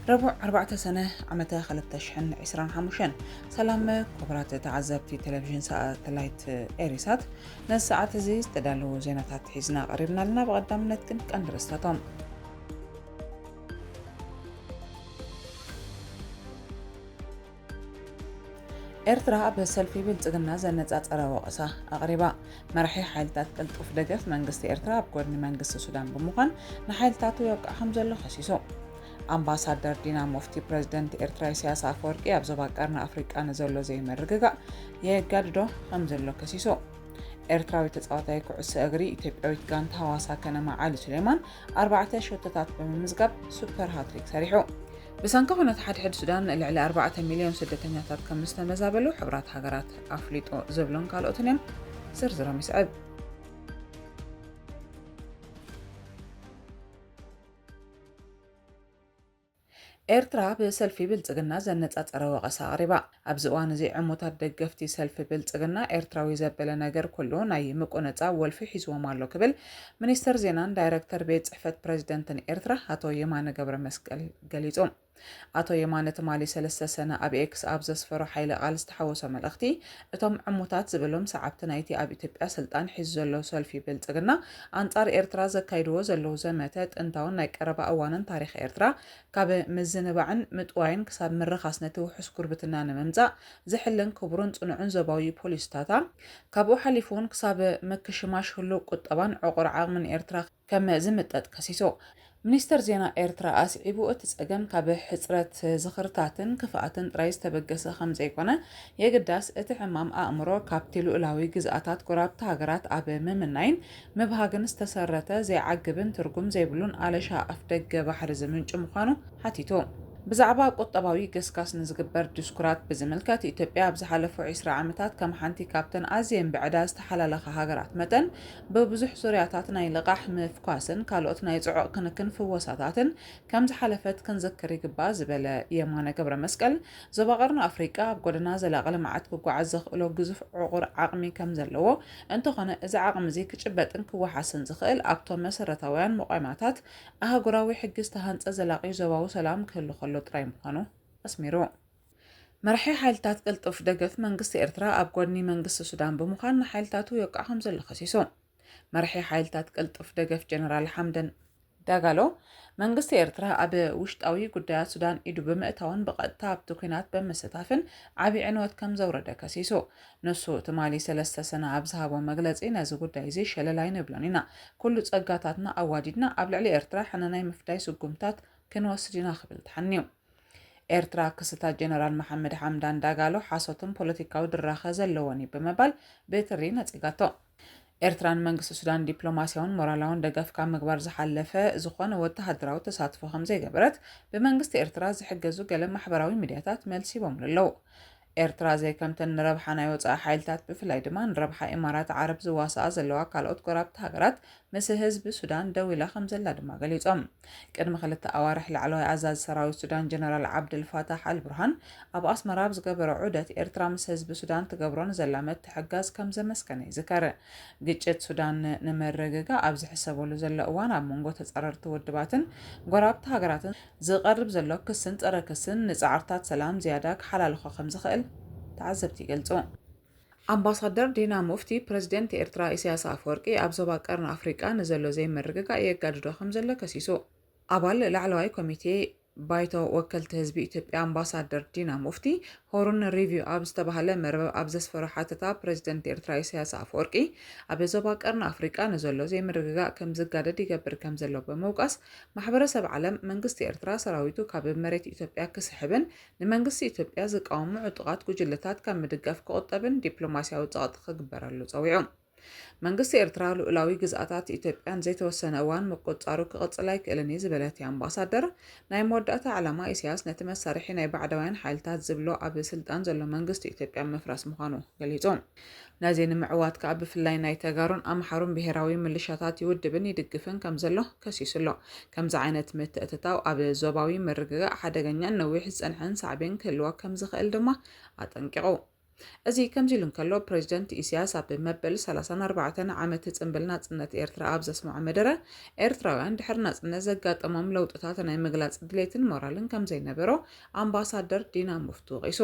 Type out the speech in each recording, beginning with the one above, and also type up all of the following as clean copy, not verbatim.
ربع 4 سنة عمتها 2025 سلام كبرات تعزبتي تلفزيون ساتلايت إيريسات ناس ساعات زي استدلوا زينتات حيزنا قريبنا لنا بقدام نتكن كندرستاتهم ኤርትራ በሰልፊ ብልጽግና ዘነጻጸረ ወቀሳ አቅሪባ መራሒ ሓይልታት ቅልጡፍ ደገፍ መንግስቲ ኤርትራ ኣብ ጎድኒ መንግስቲ ሱዳን ብምዃን ንሓይልታቱ የውቅዕ ከም ዘሎ ኸሲሶ ኣምባሳደር ዲና ሙፍቲ ፕሬዝደንት ኤርትራ ኢሳያስ አፈወርቂ ኣብ ዞባ ቀርኒ ኣፍሪቃ ንዘሎ ዘይምርግጋእ የጋድዶ ከም ዘሎ ከሲሶ ኤርትራዊ ተጻዋታይ ኩዕሶ እግሪ ኢትዮጵያዊት ጋንታ ሐዋሳ ከነማ ዓሊ ሱሌማን 4 ሾተታት ብምምዝጋብ ሱፐር ሃትሪክ ሰሪሑ بسانكو هنا حد السودان اللي 4 مليون سدتنيات كم مستمزابلو حبرات هاجرات أفليتو زبلون قالوا تنين زرزرة مسعب ኤርትራ በሰልፊ ብልጽግና ዘነጻጸረ ወቀሳ አቅሪባ ኣብ ዝዋን እዚ ዕሙታት ደገፍቲ ሰልፊ ብልጽግና ኤርትራዊ ዘበለ ነገር ኩሉ ናይ ምቆነጻ ወልፊ ሒዝዎም ኣሎ ክብል ሚኒስተር ዜናን ዳይሬክተር ቤት ጽሕፈት ፕሬዝደንትን ኤርትራ አቶ የማነ ገብረ መስቀል ገሊጾም አቶ የማነ ተማሊ 3 ሰነ ኣብ ኤክስ ኣብ ዘስፈሮ ሓይለ ቃል ዝተሓወሰ መልእኽቲ እቶም ዕሙታት ዝብሎም ሰዓብቲ ናይቲ ኣብ ኢትዮጵያ ስልጣን ሒዙ ዘሎ ሰልፊ ብልጽግና አንጻር ኤርትራ ዘካይድዎ ዘለው ዘመተ ጥንታውን ናይ ቀረባ እዋንን ታሪኽ ኤርትራ ካብ ምዝንባዕን ምጥዋይን ክሳብ ምርኻስ ነቲ ውሕስ ጉርብትና ንምምጻእ ዝሕልን ክቡርን ጽኑዕን ዞባዊ ፖሊስታታ ካብኡ ሓሊፉን ክሳብ ምክሽማሽ ህሉ ቁጠባን ዕቁር ዓቕምን ኤርትራ ከም ዝምጠጥ ከሲሶ ሚኒስተር ዜና ኤርትራ ኣስዒቡ እቲ ጸገም ካብ ሕጽረት ዝኽርታትን ክፍኣትን ጥራይ ዝተበገሰ ከም ዘይኮነ የግዳስ እቲ ሕማም ኣእምሮ ካብቲ ልኡላዊ ግዝኣታት ጎራብቲ ሃገራት ኣብ ምምናይን ምብሃግን ዝተሰረተ ዘይዓግብን ትርጉም ዘይብሉን ኣለሻ ኣፍ ደገ ባሕሪ ዝምንጭ ምዃኑ ሓቲቱ ብዛዕባ ቁጠባዊ ገስካስ ንዝግበር ዲስኩራት ብዝምልከት ኢትዮጵያ ኣብ ዝሓለፉ 20 ዓመታት ከም ሓንቲ ካብተን ኣዝየን ብዕዳ ዝተሓላለኸ ሃገራት መጠን በብዙሕ ዙርያታት ናይ ልቓሕ ምፍኳስን ካልኦት ናይ ጽዑቕ ክንክን ፍወሳታትን ከም ዝሓለፈት ክንዝክር ይግባእ ዝበለ የማነ ገብረ መስቀል ዞባ ቀርኒ ኣፍሪቃ ኣብ ጎደና ዘላቒ ልምዓት ክጓዓዝ ዘኽእሎ ግዙፍ ዕቑር ዓቕሚ ከም ዘለዎ እንተኾነ እዚ ዓቕሚ እዚ ክጭበጥን ክወሓስን ዝኽእል ኣብቶም መሰረታውያን መቋማታት ኣህጉራዊ ሕጊ ዝተሃንጸ ዘላቒ ዞባዊ ሰላም ክህሉ ከሎ ጥራይ ምዃኑ ኣስሚሩ መራሒ ሓይልታት ቅልጡፍ ደገፍ መንግስቲ ኤርትራ ኣብ ጎድኒ መንግስቲ ሱዳን ብምዃን ሓይልታቱ የውቅዕ ከም ዘሎ ኸሲሶ መራሒ ሓይልታት ቅልጡፍ ደገፍ ጀነራል ሓምደን ዳጋሎ መንግስቲ ኤርትራ ኣብ ውሽጣዊ ጉዳያት ሱዳን ኢዱ ብምእታውን ብቐጥታ ኣብቲ ኩናት ብምስታፍን ዓብዪ ዕንወት ከም ዘውረደ ከሲሶ ንሱ ትማሊ 3 ሰነ ኣብ ዝሃቦ መግለጺ ነዚ ጉዳይ እዚ ሸለል ኣይንብሎን ኢና ኩሉ ጸጋታትና ኣዋዲድና ኣብ ልዕሊ ኤርትራ ሓነናይ ምፍዳይ ስጉምታት ክንወስድ ኢና ክብል ተሓኒዩ ኤርትራ ክስታት ጀነራል መሐመድ ሓምዳን ዳጋሎ ሓሶትን ፖለቲካዊ ድራኸ ዘለዎን ብምባል በትሪ ነጺጋቶ ኤርትራን መንግስቲ ሱዳን ዲፕሎማሲያውን ሞራላውን ደገፍ ካብ ምግባር ዝሓለፈ ዝኾነ ወተሃደራዊ ተሳትፎ ከም ዘይገበረት ብመንግስቲ ኤርትራ ዝሕገዙ ገለ ማሕበራዊ ሚድያታት መልሲ ይቦምሉ ኣለዉ ኤርትራ ዘይከምተን ንረብሓ ናይ ወፃኢ ሓይልታት ብፍላይ ድማ ንረብሓ ኢማራት ዓረብ ዝዋሳኣ ዘለዋ ካልኦት ጎራብቲ ሃገራት ምስ ህዝቢ ሱዳን ደው ኢላ ከም ዘላ ድማ ገሊፆም ቅድሚ 2 ኣዋርሕ ላዕለዋይ ኣዛዚ ሰራዊት ሱዳን ጀነራል ዓብድልፋታሕ አልቡርሃን ኣብ ኣስመራ ዝገበረ ዑደት ኤርትራ ምስ ህዝቢ ሱዳን ትገብሮን ዘላ ምትሕግጋዝ ከም ዘመስከነ ይዝከር ግጭት ሱዳን ንምርግጋእ ኣብ ዝሕሰበሉ ዘሎ እዋን ኣብ መንጎ ተጻረርቲ ውድባትን ጎራብቲ ሃገራትን ዝቐርብ ዘሎ ክስን ፀረ ክስን ንጻዕርታት ሰላም ዝያዳ ክሓላልኾ ከም ዝኽእል تعزبتي قلتو أمباسادر دينا مفتي بريزيدنت إرترا إسياس أفورقي ኣብ ዞባ ቀርኒ ኣፍሪቃ ንዘሎ ዘይምርግጋእ የጋድዶ ከም ዘሎ ከሲሶ ኣባል ላዕለዋይ ኮሚቴ ባይቶ ወከልቲ ህዝቢ ኢትዮጵያ ኣምባሳደር ዲና ሙፍቲ ሆርን ሪቪው ኣብ ዝተባሃለ መርበብ ኣብ ዘስፈሮ ሓተታ ፕሬዝደንት ኤርትራ ኢሳያስ አፈወርቂ ኣብ ዞባ ቀርኒ ኣፍሪቃ ንዘሎ ዘይምርግጋእ ከም ዝጋደድ ይገብር ከም ዘሎ በመውቃስ ማሕበረሰብ ዓለም መንግስቲ ኤርትራ ሰራዊቱ ካብ መሬት ኢትዮጵያ ክስሕብን ንመንግስቲ ኢትዮጵያ ዝቃወሙ ዕጡቃት ጉጅለታት ካብ ምድጋፍ ክቁጠብን ዲፕሎማሲያዊ ጸቕጢ ክግበረሉ ጸዊዑ መንግስቲ ኤርትራ ልኡላዊ ግዝኣታት ኢትዮጵያን ዘይተወሰነ እዋን መቆጻሩ ክቕጽል ኣይክእልን ዝበለት ኣምባሳደር ናይ መወዳእታ ዓላማ ኢሳያስ ነቲ መሳርሒ ናይ ባዕዳውያን ሓይልታት ዝብሎ ኣብ ስልጣን ዘሎ መንግስቲ ኢትዮጵያ ምፍራስ ምዃኑ ገሊጾም ነዚ ንምዕዋት ካብ ብፍላይ ናይ ተጋሩን ኣምሓሩን ብሄራዊ ምልሻታት ይውድብን ይድግፍን ከም ዘሎ ከሲሱሎ ከምዚ ዓይነት ምትእትታው ኣብ ዞባዊ ምርግጋእ ሓደገኛን ነዊሕ ዝጸንሐን ሳዕቤን ክህልዎ ከም ዝኽእል ድማ ኣጠንቂቑ እዚ ከምዚሉን ከሎ ፕሬዚደንት ኢሳያስ ኣብ መበል 34 ዓመት ጽምብል ናጽነት ኤርትራ ኣብ ዘስምዖ መደረ ኤርትራውያን ድሕሪ ናጽነት ዘጋጠሞም ለውጥታት ናይ ምግላጽ ድሌትን ሞራልን ከም ዘይነበሮ ኣምባሳደር ዲና ሙፍቱ ቂሱ።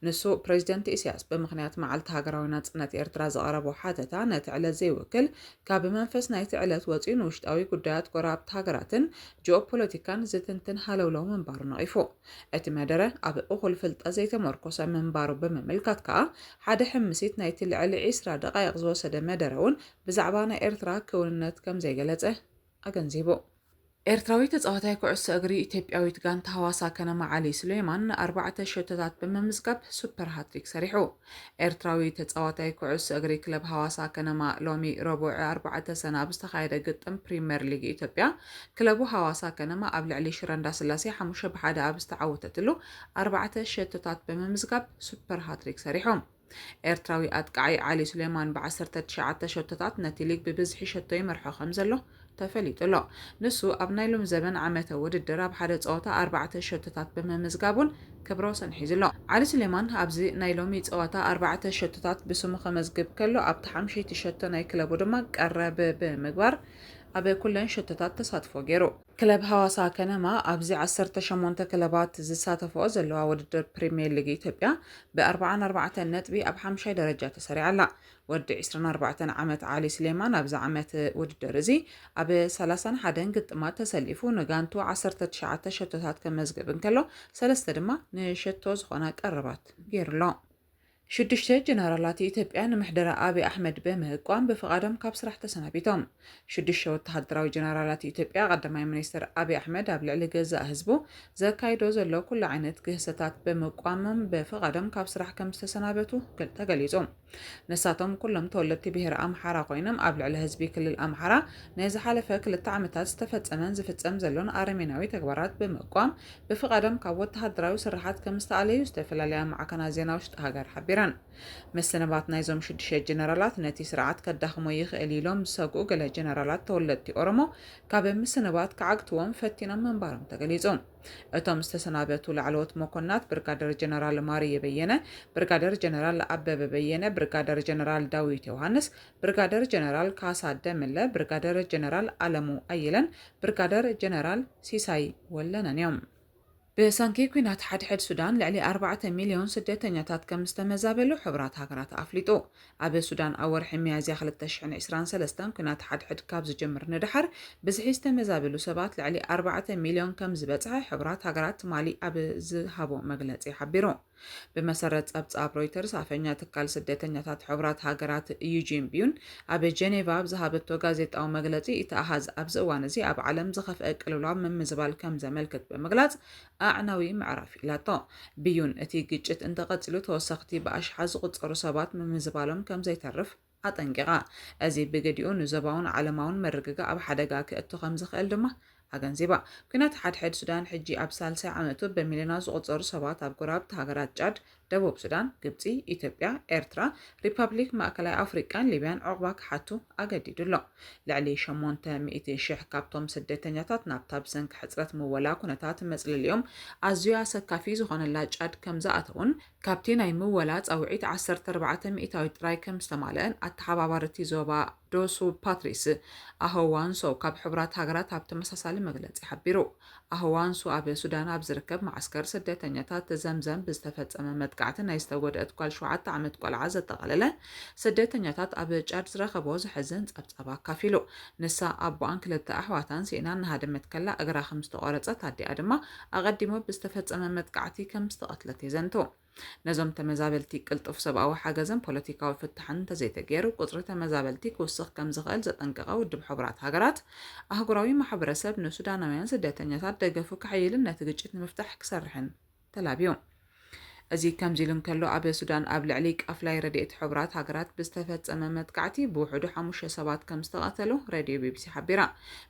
ንሱ ፕሬዚደንት ኢሳያስ ብምኽንያት መዓልቲ ሃገራዊ ናጽነት ኤርትራ ዘቐረቦ ሓተታ ነቲ ዕለት ዘይውክል ካብ መንፈስ ናይቲ ዕለት ወፂኡ ንውሽጣዊ ጉዳያት ጎረባብቲ ሃገራትን ጂኦፖለቲካን ዝትንትን ሃለውለው ምንባሩ ነቒፉ። እቲ መደረ ኣብ እኹል ፍልጠት ዘይተመርኮሰ ምንባሩ ብምምልካት ከዓ ሓደ ሕምሲት ናይቲ ልዕሊ 20 ደቓይቕ ዝወሰደ መደረ እውን ብዛዕባ ናይ ኤርትራ ክውንነት ከም ዘይገለጸ ኣገንዚቡ። ኤርትራዊ ተጻዋታይ ኩዕሶ እግሪ ኢትዮጵያዊት ጋንታ ሐዋሳ ከነማ ዓሊ ስሌማን 4 ሸቶታት ብምምዝጋብ ሱፐር ሃትሪክ ሰሪሑ። ኤርትራዊ ተጻዋታይ ኩዕሶ እግሪ ክለብ ሐዋሳ ከነማ ሎሚ ረቡዕ 4 ሰነ ኣብ ዝተኻየደ ግጥም ፕሪምየር ሊግ ኢትዮጵያ ክለቡ ሐዋሳ ከነማ ኣብ ልዕሊ ሽረ እንዳስላሴ 5-1 ኣብ ዝተዓወተትሉ 4 ሸቶታት ብምምዝጋብ ሱፐር ሃትሪክ ሰሪሖም። ኤርትራዊ ኣጥቃዒ ዓሊ ስሌማን ብ19 ሸቶታት ነቲ ሊግ ብብዝሒ ሸቶ ይመርሖ ከም ዘሎ ተፈሊጡሎ። ንሱ ኣብ ናይ ሎም ዘበን ዓመተ ውድድር ኣብ ሓደ ፀወታ 4 ሸቶታት ብምምዝጋቡን ክብሮ ወሰን ሒዙሎ። ዓሊ ስሌማን ኣብዚ ናይ ሎሚ ፀወታ 4 ሸቶታት ብስሙ ከመዝግብ ከሎ ኣብቲ 5 ሸቶ ናይ ክለቡ ድማ ቀረብ ብምግባር ኣብ ኩለን ሸቶታት ተሳትፎ ገይሩ። ክለብ ሐዋሳ ከነማ ኣብዚ 18 ክለባት ዝሳተፈኦ ዘለዋ ውድድር ፕሪምየር ሊግ ኢትዮጵያ ብ44 ነጥቢ ኣብ 5ይ ደረጃ ተሰሪዓ ኣላ። ወዲ 24 ዓመት ዓሊ ስሌማን ኣብዚ ዓመት ውድድር እዚ ኣብ 31 ግጥማት ተሰሊፉ ንጋንቱ 19 ሸቶታት ከመዝግብ እንከሎ 3 ድማ ንሸቶ ዝኾና ቀረባት ገይሩሎ። 6 ጀነራላት ኢትዮጵያ ንምሕደራ አብይ አሕመድ በምህቋም ብፍቃዶም ካብ ስራሕ ተሰናቢቶም። 6 ወተሃደራዊ ጀነራላት ኢትዮጵያ ቀዳማይ ሚኒስትር አብይ አሕመድ ኣብ ልዕሊ ገዛእ ህዝቡ ዘካይዶ ዘሎ ኩሉ ዓይነት ግህሰታት በመቋሞም ብፍቃዶም ካብ ስራሕ ከም ዝተሰናበቱ ተገሊጾም። ንሳቶም ኩሎም ተወለድቲ ብሄር ኣምሓራ ኮይኖም ኣብ ልዕሊ ህዝቢ ክልል ኣምሓራ ናይ ዝሓለፈ 2 ዓመታት ዝተፈጸመን ዝፍጸም ዘሎን ኣረሜናዊ ተግባራት በመቋም ብፍቃዶም ካብ ወተሃደራዊ ስራሓት ከም ዝተኣለዩ ዝተፈላለያ ማዕከናት ዜና ውሽጢ ሃገር ሓቢረን። መሰነባት ናይዞም 6 ጀነራላት ነቲ ስርዓት ከዳኽሞ ይኽእል ኢሎም ዝሰግኡ ገለ ጀነራላት ተወለድቲ ኦሮሞ ካብ መሰነባት ከዓግትዎም ፈቲኖም መንባሮም ተገሊጾም። እቶም ዝተሰናበቱ ላዕለዎት መኮንናት ብርጋደር ጀነራል ማርየ በየነ፣ ብርጋደር ጀነራል አበበ በየነ፣ ብርጋደር ጀነራል ዳዊት ዮሐንስ፣ ብርጋደር ጀነራል ካሳ ደምለ፣ ብርጋደር ጀነራል አለሙ አየለን፣ ብርጋደር ጀነራል ሲሳይ ወለነን እዮም። ብሰንኪ ኩናት ሓድሕድ ሱዳን ልዕሊ 4 ሚልዮን ስደተኛታት ከም ዝተመዛበሉ ሕብራት ሃገራት ኣፍሊጡ። ኣብ ሱዳን ኣብ ወርሒ ሚያዝያ 2023 ኩናት ሓድሕድ ካብ ዝጀምር ንድሓር ብዝሒ ዝተመዛበሉ ሰባት ልዕሊ 4 ሚልዮን ከም ዝበፅሐ ሕብራት ሃገራት ማሊ ኣብ ዝሃቦ መግለፂ ሓቢሩ። ብመሰረት ጸብጻብ ሮይተርስ ኣፈኛ ትካል ስደተኛታት ሕብራት ሃገራት ዩጂን ቢዩን ኣብ ጀኔቫ ብዝሃበቶ ጋዜጣዊ መግለፂ እቲ ኣሃዝ ኣብዚ እዋን እዚ ኣብ ዓለም ዝኸፍአ ቅልውላው ምምዝባል ከም ዘመልክት ብምግላጽ ኣዕናዊ ምዕራፍ ኢላቶ። ቢዩን እቲ ግጭት እንተቐፂሉ ተወሰኽቲ ብኣሽሓት ዝቁፀሩ ሰባት ምምዝባሎም ከም ዘይተርፍ ኣጠንቂቓ። እዚ ብገዲኡ ንዞባውን ዓለማውን መርግጋ ኣብ ሓደጋ ክእቱ ከም ዝኽእል ድማ ኣገንዚባ። ኩናት ሓድሕድ ሱዳን ሕጂ ኣብ ሳልሳይ ዓመቱ በሚልዮናት ዝቁፀሩ ሰባት ኣብ ጎረባብቲ ሃገራት ጫድ፣ ደቡብ ሱዳን፣ ግብፂ፣ ኢትዮጵያ፣ ኤርትራ፣ ሪፐብሊክ ማእከላይ ኣፍሪቃን ሊብያን ዕቑባ ክሓቱ ኣገዲዱሎ። ልዕሊ 800,000 ካብቶም ስደተኛታት ናብታ ብሰንኪ ሕፅረት ምወላ ኩነታት መፅለሊኦም ኣዝዩ ኣሰካፊ ዝኾነላ ጫድ ከም ዝኣተውን ካብቲ ናይ ምወላ ፃውዒት 14 ሚእታዊ ጥራይ ከም ዝተማልአን ኣተሓባባርቲ ዞባ ዶሱ ፓትሪስ ኣህዋንሶ ካብ ሕብራት ሃገራት ኣብ ተመሳሳሊ መግለፂ ሓቢሩ። ኣህዋንሶ ኣብ ሱዳን ኣብ ዝርከብ ማዓስከር ስደተኛታት ዘምዘም ብዝተፈጸመ መጥቃዕቲ ናይ ዝተጎድአት ጓል 7 ዓመት ቆልዓ ዘጠቓለለ ስደተኛታት ኣብ ጫድ ዝረኸቦ ዝሕዝን ጸብጻብ ኣካፊሉ። ንሳ ኣቦኣን 2 ኣሕዋታን ሲእና እናሃደመት ከላ እግራ ከም ዝተቆረፀት ኣዲኣ ድማ ኣቐዲሞ ብዝተፈጸመ መጥቃዕቲ ከም ዝተቐትለት የዘንቱ። ነዞም ተመዛበልቲ ቅልጡፍ ሰብኣዊ ሓገዝን ፖለቲካዊ ፍትሕን እንተዘይተገይሩ ቁፅሪ ተመዛበልቲ ክውስኽ ከም ዝኽእል ዘጠንቀቐ ውድብ ሕብራት ሃገራት ኣህጉራዊ ማሕበረሰብ ንሱዳናውያን ስደተኛታት ደገፉ ክሕይልን ነቲ ግጭት ንምፍታሕ ክሰርሕን ተላብዩ። እዚ ከምዚ ኢሉ እንከሎ ኣብ ሱዳን ኣብ ልዕሊ ቃፍላይ ረድኤት ሕብራት ሃገራት ብዝተፈጸመ መጥቃዕቲ ብውሕዱ 5 ሰባት ከም ዝተቐተሉ ሬድዮ ቢቢሲ ሓቢራ።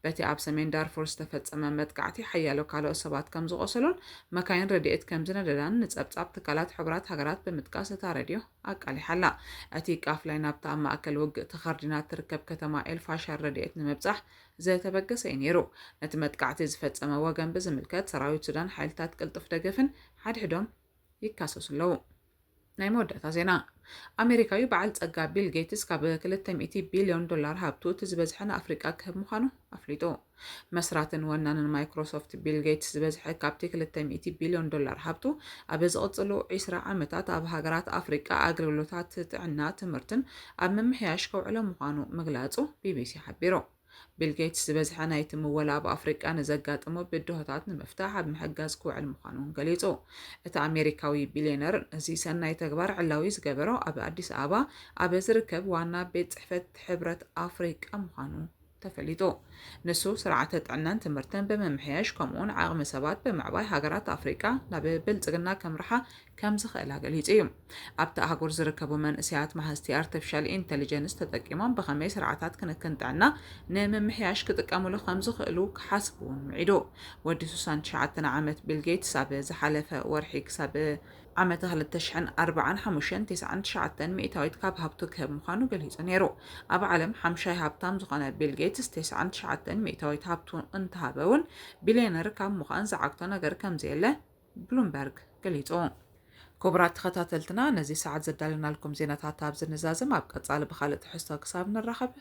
በቲ ኣብ ሰሜን ዳርፉር ዝተፈጸመ መጥቃዕቲ ሓያሎ ካልኦት ሰባት ከም ዝቆሰሉን መካይን ረድኤት ከም ዝነደዳን ንጸብጻብ ትካላት ሕብራት ሃገራት ብምጥቃስ እታ ሬድዮ ኣቃሊሓላ። እቲ ቃፍላይ ናብታ ኣብ ማእከል ውግእ ተኸርዲና ትርከብ ከተማ ኤልፋሻር ረድኤት ንምብጻሕ ዘተበገሰ እዩ ነይሩ። ነቲ መጥቃዕቲ ዝፈጸመ ወገን ብዝምልከት ሰራዊት ሱዳን ሓይልታት ቅልጡፍ ደገፍን ሓድሕዶም ይካሰሱ ኣለዉ። ናይ መወዳእታ ዜና ኣሜሪካዊ በዓል ጸጋ ቢል ጌትስ ካብ 200 ቢልዮን ዶላር ሃብቱ እቲ ዝበዝሐ ንኣፍሪቃ ክህብ ምዃኑ ኣፍሊጡ። መስራትን ወናንን ማይክሮሶፍት ቢል ጌትስ ዝበዝሐ ካብቲ 200 ቢልዮን ዶላር ሃብቱ ኣብ ዝቕጽሉ 20 ዓመታት ኣብ ሃገራት ኣፍሪቃ ኣገልግሎታት ጥዕና ትምህርትን ኣብ ምምሕያሽ ከውዕሎ ምዃኑ ምግላጹ ቢቢሲ ሓቢሩ። ቢል ጌትስ ዝበዝሐ ናይቲ ምወላ ኣብ ኣፍሪቃ ንዘጋጥሞ ብድሆታት ንምፍታሕ ኣብ ምሕጋዝ ክውዕል ምዃኑ ገሊጹ። እቲ ኣሜሪካዊ ቢልዮነር እዚ ሰናይ ተግባር ዕላዊ ዝገበሮ ኣብ ኣዲስ ኣበባ ኣብ ዝርከብ ዋና ቤት ጽሕፈት ሕብረት ኣፍሪቃ ምዃኑ ተፈሊጡ። ንሱ ስርዓተ ጥዕናን ትምህርትን ብምምሕያሽ ከምኡውን ዓቕሚ ሰባት ብምዕባይ ሃገራት ኣፍሪቃ ናብ ብልጽግና ከምርሓ ከም ዝኽእላ ገሊጹ እዩ። ኣብቲ ኣህጉር ዝርከቡ መንእሰያት ማህስቲ ኣርቲፊሻል ኢንተሊጀንስ ተጠቂሞም ብኸመይ ስርዓታት ክንክን ጥዕና ንምምሕያሽ ክጥቀሙሉ ከም ዝኽእሉ ክሓስቡ ምዒዱ። ወዲ 69 ዓመት ቢል ጌትስ ኣብ ዝሓለፈ ወርሒ ክሳብ ዓመት 2045 99 ሚእታዊት ካብ ሃብቱ ክህብ ምዃኑ ገሊጹ ነይሩ። ኣብ ዓለም ሓምሻይ ሃብታም ዝኾነ ቢል ጌትስ 99 ሚእታዊት ሃብቱ እንትሃበውን ቢልዮነር ካብ ምዃን ዝዓግቶ ነገር ከም ዘየለ ብሉምበርግ ገሊጹ። ክቡራት ተኸታተልትና ነዚ ሰዓት ዘዳልናልኩም ዜናታት ኣብ ዝንዛዝም ኣብ ቀጻሊ ብኻልእ ትሕዝቶ ክሳብ ንራኸብ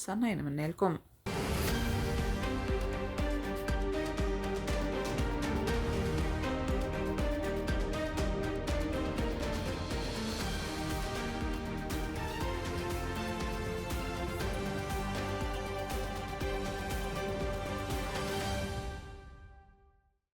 ሰናይ ንምነየልኩም።